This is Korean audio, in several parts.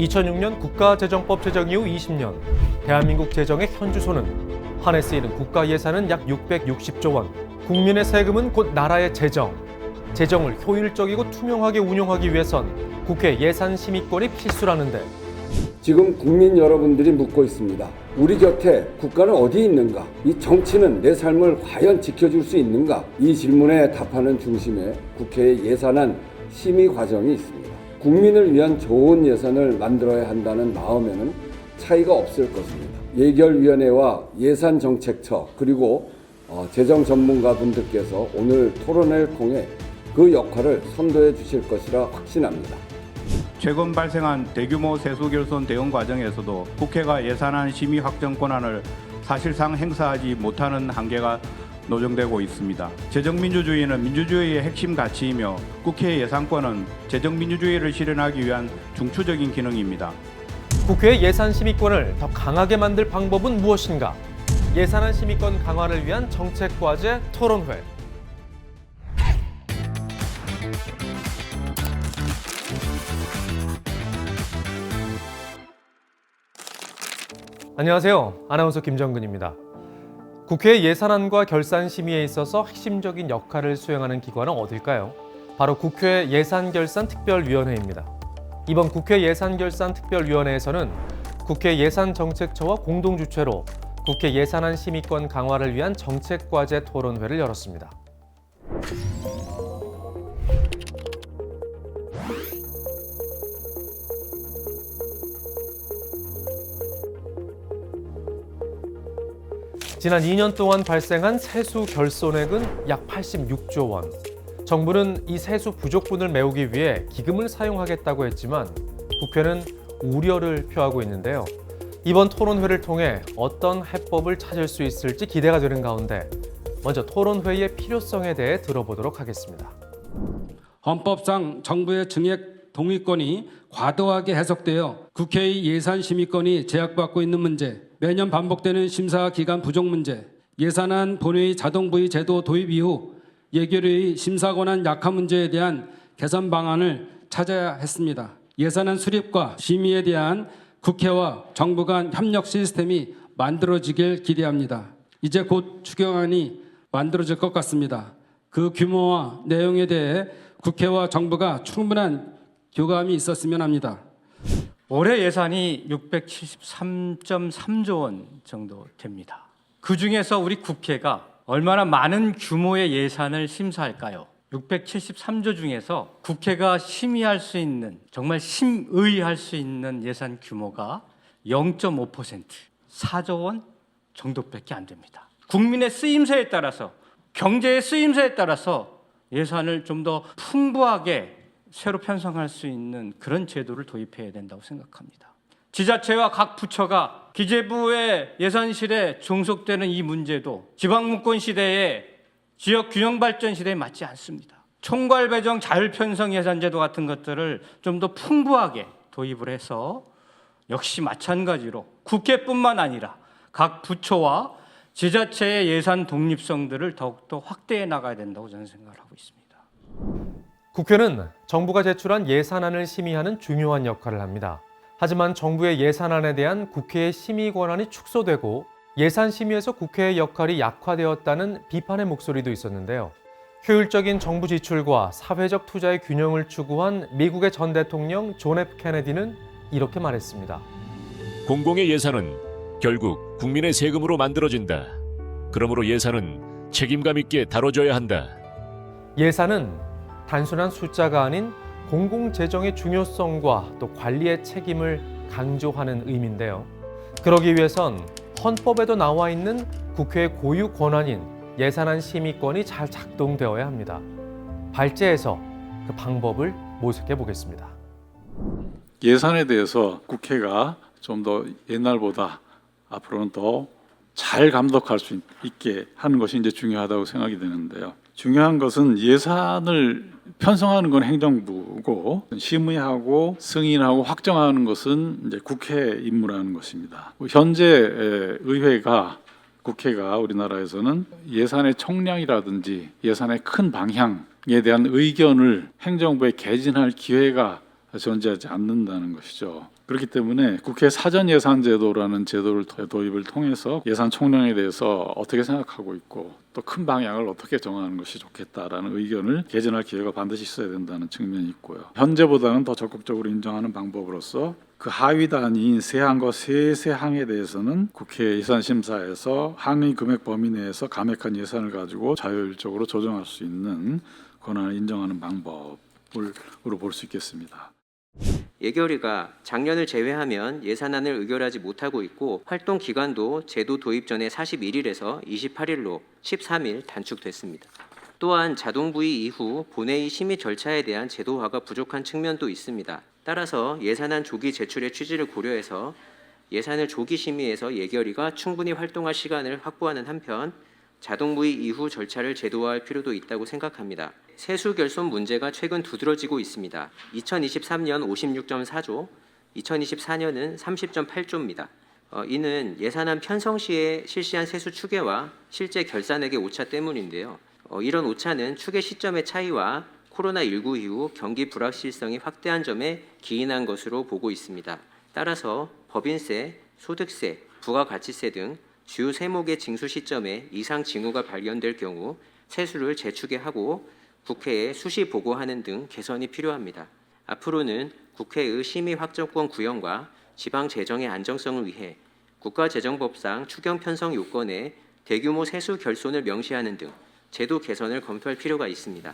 2006년 국가재정법 제정 이후 20년, 대한민국 재정의 현주소는 한 해 쓰이는 국가 예산은 약 660조 원, 국민의 세금은 곧 나라의 재정. 재정을 효율적이고 투명하게 운용하기 위해선 국회 예산 심의권이 필수라는데 지금 국민 여러분들이 묻고 있습니다. 우리 곁에 국가는 어디 있는가? 이 정치는 내 삶을 과연 지켜줄 수 있는가? 이 질문에 답하는 중심에 국회의 예산안 심의 과정이 있습니다. 국민을 위한 좋은 예산을 만들어야 한다는 마음에는 차이가 없을 것입니다. 예결위원회와 예산정책처 그리고 재정 전문가분들께서 오늘 토론회를 통해 그 역할을 선도해 주실 것이라 확신합니다. 최근 발생한 대규모 세수 결손 대응 과정에서도 국회가 예산안 심의 확정 권한을 사실상 행사하지 못하는 한계가 노정되고 있습니다. 재정민주주의는 민주주의의 핵심 가치이며 국회 예산권은 재정민주주의를 실현하기 위한 중추적인 기능입니다. 국회의 예산 심의권을 더 강하게 만들 방법은 무엇인가? 예산안 심의권 강화를 위한 정책과제 토론회. 안녕하세요. 아나운서 김정근입니다. 국회 예산안과 결산 심의에 있어서 핵심적인 역할을 수행하는 기관은 어딜까요? 바로 국회 예산결산특별위원회입니다. 이번 국회 예산결산특별위원회에서는 국회 예산정책처와 공동주최로 국회 예산안 심의권 강화를 위한 정책과제 토론회를 열었습니다. 지난 2년 동안 발생한 세수 결손액은 약 86조 원. 정부는 이 세수 부족분을 메우기 위해 기금을 사용하겠다고 했지만 국회는 우려를 표하고 있는데요. 이번 토론회를 통해 어떤 해법을 찾을 수 있을지 기대가 되는 가운데 먼저 토론회의 필요성에 대해 들어보도록 하겠습니다. 헌법상 정부의 증액 동의권이 과도하게 해석되어 국회의 예산 심의권이 제약받고 있는 문제, 매년 반복되는 심사 기간 부족 문제, 예산안 본회의 자동 부의 제도 도입 이후 예결위의 심사 권한 약화 문제에 대한 개선 방안을 찾아야 했습니다. 예산안 수립과 심의에 대한 국회와 정부 간 협력 시스템이 만들어지길 기대합니다. 이제 곧 추경안이 만들어질 것 같습니다. 그 규모와 내용에 대해 국회와 정부가 충분한 교감이 있었으면 합니다. 올해 예산이 673.3조 원 정도 됩니다. 그중에서 우리 국회가 얼마나 많은 규모의 예산을 심사할까요? 673조 중에서 국회가 심의할 수 있는, 정말 심의할 수 있는 예산 규모가 0.5%, 4조 원 정도밖에 안 됩니다. 국민의 쓰임새에 따라서, 경제의 쓰임새에 따라서 예산을 좀 더 풍부하게 새로 편성할 수 있는 그런 제도를 도입해야 된다고 생각합니다. 지자체와 각 부처가 기재부의 예산실에 종속되는 이 문제도 지방분권 시대에 지역균형발전 시대에 맞지 않습니다. 총괄배정 자율편성 예산제도 같은 것들을 좀 더 풍부하게 도입을 해서 역시 마찬가지로 국회뿐만 아니라 각 부처와 지자체의 예산 독립성들을 더욱더 확대해 나가야 된다고 저는 생각을 하고 있습니다. 국회는 정부가 제출한 예산안을 심의하는 중요한 역할을 합니다. 하지만 정부의 예산안에 대한 국회의 심의 권한이 축소되고 예산 심의에서 국회의 역할이 약화되었다는 비판의 목소리도 있었는데요. 효율적인 정부 지출과 사회적 투자의 균형을 추구한 미국의 전 대통령 존 F 케네디는 이렇게 말했습니다. 공공의 예산은 결국 국민의 세금으로 만들어진다. 그러므로 예산은 책임감 있게 다뤄져야 한다. 예산은 단순한 숫자가 아닌 공공재정의 중요성과 또 관리의 책임을 강조하는 의미인데요. 그러기 위해선 헌법에도 나와 있는 국회의 고유 권한인 예산안 심의권이 잘 작동되어야 합니다. 발제해서 그 방법을 모색해 보겠습니다. 예산에 대해서 국회가 좀 더 옛날보다 앞으로는 더 잘 감독할 수 있게 하는 것이 이제 중요하다고 생각이 되는데요. 중요한 것은 예산을 편성하는 건 행정부고 심의하고 승인하고 확정하는 것은 이제 국회 임무라는 것입니다. 현재 의회가 국회가 우리나라에서는 예산의 총량이라든지 예산의 큰 방향에 대한 의견을 행정부에 개진할 기회가 존재하지 않는다는 것이죠. 그렇기 때문에 국회 사전예산제도라는 제도를 도입을 통해서 예산 총량에 대해서 어떻게 생각하고 있고 또 큰 방향을 어떻게 정하는 것이 좋겠다라는 의견을 개진할 기회가 반드시 있어야 된다는 측면이 있고요. 현재보다는 더 적극적으로 인정하는 방법으로서 그 하위 단위인 세항과 세세항에 대해서는 국회 예산심사에서 항의 금액 범위 내에서 감액한 예산을 가지고 자율적으로 조정할 수 있는 권한을 인정하는 방법으로 볼 수 있겠습니다. 예결위가 작년을 제외하면 예산안을 의결하지 못하고 있고 활동 기간도 제도 도입 전에 41일에서 28일로 13일 단축됐습니다. 또한 자동 부의 이후 본회의 심의 절차에 대한 제도화가 부족한 측면도 있습니다. 따라서 예산안 조기 제출의 취지를 고려해서 예산을 조기 심의해서 예결위가 충분히 활동할 시간을 확보하는 한편 자동 부의 이후 절차를 제도화할 필요도 있다고 생각합니다. 세수 결손 문제가 최근 두드러지고 있습니다. 2023년 56.4조, 2024년은 30.8조입니다. 이는 예산안 편성 시에 실시한 세수 추계와 실제 결산액의 오차 때문인데요. 이런 오차는 추계 시점의 차이와 코로나19 이후 경기 불확실성이 확대한 점에 기인한 것으로 보고 있습니다. 따라서 법인세, 소득세, 부가가치세 등 주요 세목의 징수 시점에 이상 징후가 발견될 경우 세수를 재추계하고 국회에 수시 보고하는 등 개선이 필요합니다. 앞으로는 국회의 심의 확정권 구형과 지방 재정의 안정성을 위해 국가재정법상 추경 편성 요건에 대규모 세수 결손을 명시하는 등 제도 개선을 검토할 필요가 있습니다.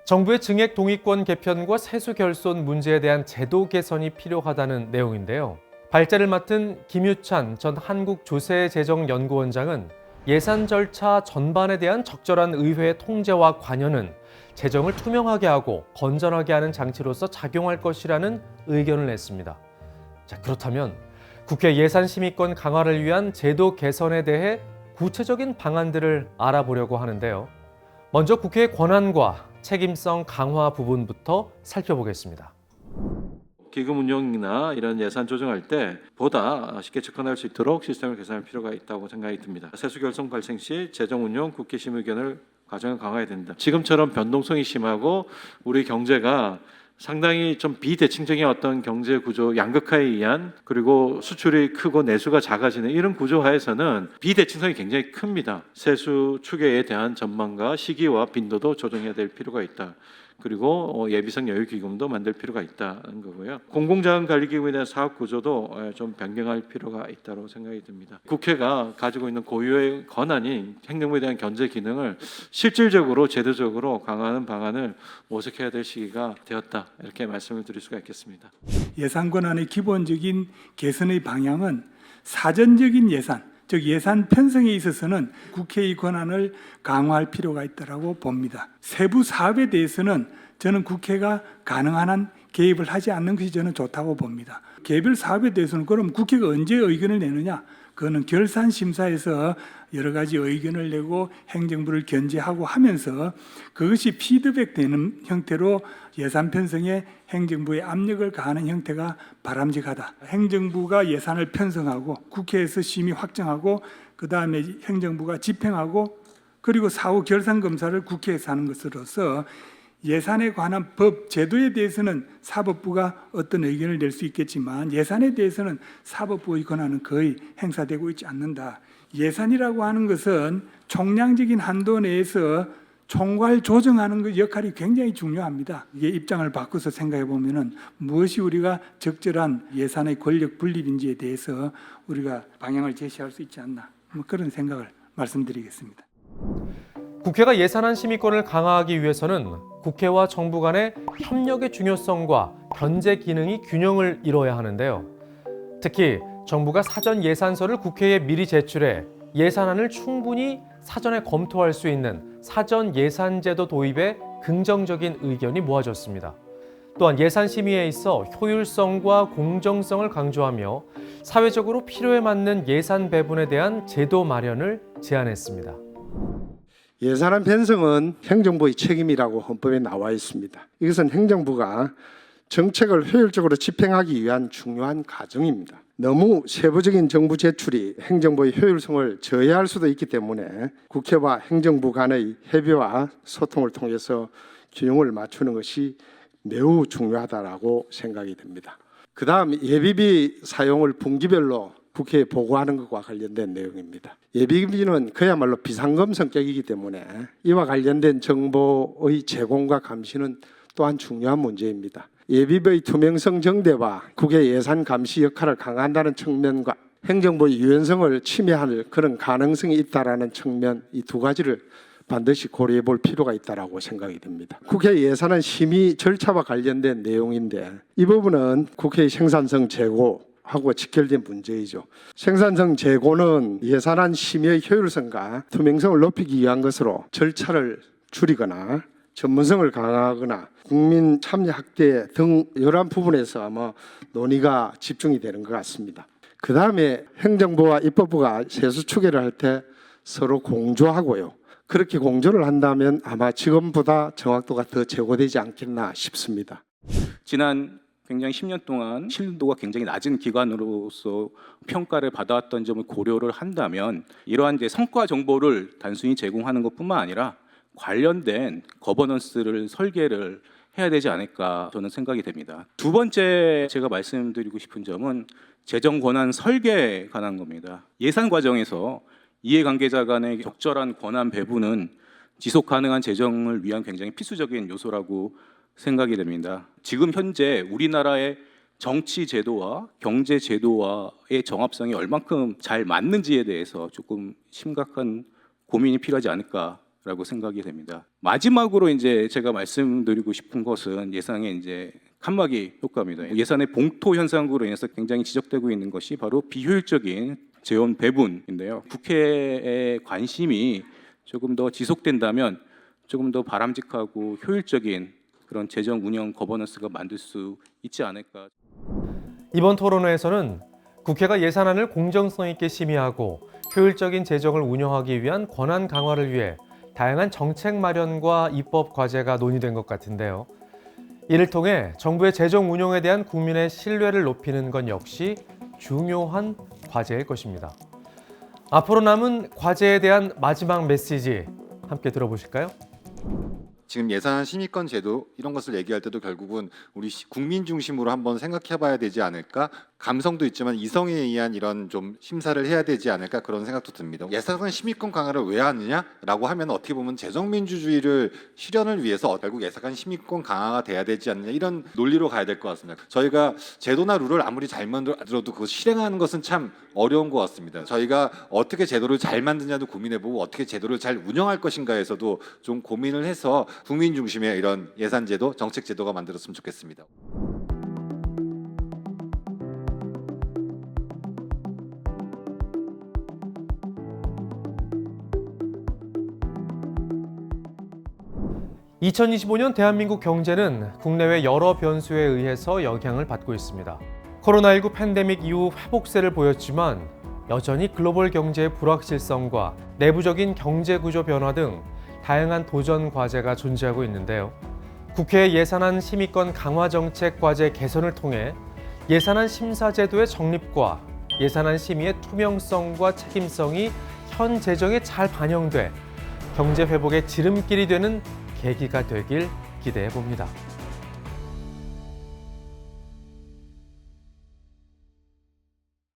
정부의 증액 동의권 개편과 세수 결손 문제에 대한 제도 개선이 필요하다는 내용인데요. 발제를 맡은 김유찬 전 한국조세재정연구원장은 예산 절차 전반에 대한 적절한 의회의 통제와 관여는 재정을 투명하게 하고 건전하게 하는 장치로서 작용할 것이라는 의견을 냈습니다. 자, 그렇다면 국회 예산심의권 강화를 위한 제도 개선에 대해 구체적인 방안들을 알아보려고 하는데요. 먼저 국회의 권한과 책임성 강화 부분부터 살펴보겠습니다. 기금 운용이나 이런 예산 조정할 때 보다 쉽게 접근할 수 있도록 시스템을 개선할 필요가 있다고 생각이 듭니다. 세수 결손 발생 시 재정 운용 국회 심의 의견을 과정을 강화해야 된다. 지금처럼 변동성이 심하고 우리 경제가 상당히 좀 비대칭적인 어떤 경제 구조, 양극화에 의한 그리고 수출이 크고 내수가 작아지는 이런 구조하에서는 비대칭성이 굉장히 큽니다. 세수 추계에 대한 전망과 시기와 빈도도 조정해야 될 필요가 있다. 그리고 예비성 여유 기금도 만들 필요가 있다는 거고요. 공공자금 관리 기금에 대한 사업 구조도 좀 변경할 필요가 있다고 생각이 듭니다. 국회가 가지고 있는 고유의 권한인 행정부에 대한 견제 기능을 실질적으로 제도적으로 강화하는 방안을 모색해야 될 시기가 되었다. 이렇게 말씀을 드릴 수가 있겠습니다. 예산 권한의 기본적인 개선의 방향은 사전적인 예산, 즉 예산 편성에 있어서는 국회의 권한을 강화할 필요가 있다고 봅니다. 세부 사업에 대해서는 저는 국회가 가능한 한 개입을 하지 않는 것이 저는 좋다고 봅니다. 개별 사업에 대해서는 그럼 국회가 언제 의견을 내느냐? 그거는 결산 심사에서 여러 가지 의견을 내고 행정부를 견제하고 하면서 그것이 피드백되는 형태로 예산 편성에 행정부의 압력을 가하는 형태가 바람직하다. 행정부가 예산을 편성하고 국회에서 심의 확정하고 그 다음에 행정부가 집행하고 그리고 사후 결산 검사를 국회에서 하는 것으로서 예산에 관한 법, 제도에 대해서는 사법부가 어떤 의견을 낼 수 있겠지만 예산에 대해서는 사법부의 권한은 거의 행사되고 있지 않는다. 예산이라고 하는 것은 총량적인 한도 내에서 총괄 조정하는 그 역할이 굉장히 중요합니다. 이게 입장을 바꿔서 생각해 보면은 무엇이 우리가 적절한 예산의 권력 분립인지에 대해서 우리가 방향을 제시할 수 있지 않나. 그런 생각을 말씀드리겠습니다. 국회가 예산안 심의권을 강화하기 위해서는 국회와 정부 간의 협력의 중요성과 견제 기능이 균형을 이뤄야 하는데요. 특히 정부가 사전 예산서를 국회에 미리 제출해 예산안을 충분히 사전에 검토할 수 있는 사전 예산제도 도입에 긍정적인 의견이 모아졌습니다. 또한 예산 심의에 있어 효율성과 공정성을 강조하며 사회적으로 필요에 맞는 예산 배분에 대한 제도 마련을 제안했습니다. 예산안 편성은 행정부의 책임이라고 헌법에 나와 있습니다. 이것은 행정부가 정책을 효율적으로 집행하기 위한 중요한 과정입니다. 너무 세부적인 정부 제출이 행정부의 효율성을 저해할 수도 있기 때문에 국회와 행정부 간의 협의와 소통을 통해서 균형을 맞추는 것이 매우 중요하다라고 생각이 됩니다. 그 다음 예비비 사용을 분기별로 국회에 보고하는 것과 관련된 내용입니다. 예비비는 그야말로 비상금 성격이기 때문에 이와 관련된 정보의 제공과 감시는 또한 중요한 문제입니다. 예비비의 투명성 정대와 국회 예산 감시 역할을 강화한다는 측면과 행정부의 유연성을 침해할 그런 가능성이 있다라는 측면, 이 두 가지를 반드시 고려해 볼 필요가 있다라고 생각이 됩니다. 국회 예산안 심의 절차와 관련된 내용인데 이 부분은 국회의 생산성 제고하고 직결된 문제이죠. 생산성 제고는 예산안 심의의 효율성과 투명성을 높이기 위한 것으로 절차를 줄이거나 전문성을 강화하거나 국민 참여 확대 등 여러 부분에서 논의가 집중이 되는 것 같습니다. 그 다음에 행정부와 입법부가 세수 추계를 할 때 서로 공조하고요. 그렇게 공조를 한다면 아마 지금보다 정확도가 더 제고되지 않겠나 싶습니다. 지난 굉장히 10년 동안 신뢰도가 굉장히 낮은 기관으로서 평가를 받아왔던 점을 고려를 한다면 이러한 이제 성과 정보를 단순히 제공하는 것뿐만 아니라 관련된 거버넌스를 설계를 해야 되지 않을까 저는 생각이 됩니다. 두 번째 제가 말씀드리고 싶은 점은 재정 권한 설계에 관한 겁니다. 예산 과정에서 이해관계자 간의 적절한 권한 배분은 지속 가능한 재정을 위한 굉장히 필수적인 요소라고 생각이 됩니다. 지금 현재 우리나라의 정치 제도와 경제 제도와의 정합성이 얼만큼 잘 맞는지에 대해서 조금 심각한 고민이 필요하지 않을까라고 생각이 됩니다. 마지막으로 이제 제가 말씀드리고 싶은 것은 예산의 이제 칸막이 효과입니다. 예산의 봉토 현상으로 인해서 굉장히 지적되고 있는 것이 바로 비효율적인 재원 배분인데요. 국회의 관심이 조금 더 지속된다면 조금 더 바람직하고 효율적인 그런 재정 운영 거버넌스가 만들 수 있지 않을까. 이번 토론회에서는 국회가 예산안을 공정성 있게 심의하고 효율적인 재정을 운영하기 위한 권한 강화를 위해 다양한 정책 마련과 입법 과제가 논의된 것 같은데요. 이를 통해 정부의 재정 운용에 대한 국민의 신뢰를 높이는 건 역시 중요한 과제일 것입니다. 앞으로 남은 과제에 대한 마지막 메시지 함께 들어보실까요? 지금 예산안 심의권 제도 이런 것을 얘기할 때도 결국은 우리 국민 중심으로 한번 생각해봐야 되지 않을까? 감성도 있지만 이성에 의한 이런 좀 심사를 해야 되지 않을까 그런 생각도 듭니다. 예산안 심의권 강화를 왜 하느냐라고 하면 어떻게 보면 재정민주주의를 실현을 위해서 결국 예산안 심의권 강화가 돼야 되지 않느냐 이런 논리로 가야 될 것 같습니다. 저희가 제도나 룰을 아무리 잘 만들어도 그거 실행하는 것은 참 어려운 것 같습니다. 저희가 어떻게 제도를 잘 만드냐도 고민해보고 어떻게 제도를 잘 운영할 것인가에서도 좀 고민을 해서 국민 중심의 이런 예산 제도, 정책 제도가 만들었으면 좋겠습니다. (2025년) 대한민국 경제는 국내외 여러 변수에 의해서 영향을 받고 있습니다. 코로나19 팬데믹 이후 회복세를 보였지만 여전히 글로벌 경제의 불확실성과 내부적인 경제 구조 변화 등 다양한 도전 과제가 존재하고 있는데요. 국회 예산안 심의권 강화 정책 과제 개선을 통해 예산안 심사 제도의 정립과 예산안 심의의 투명성과 책임성이 현 재정에 잘 반영돼 경제 회복의 지름길이 되는 계기가 되길 기대해 봅니다.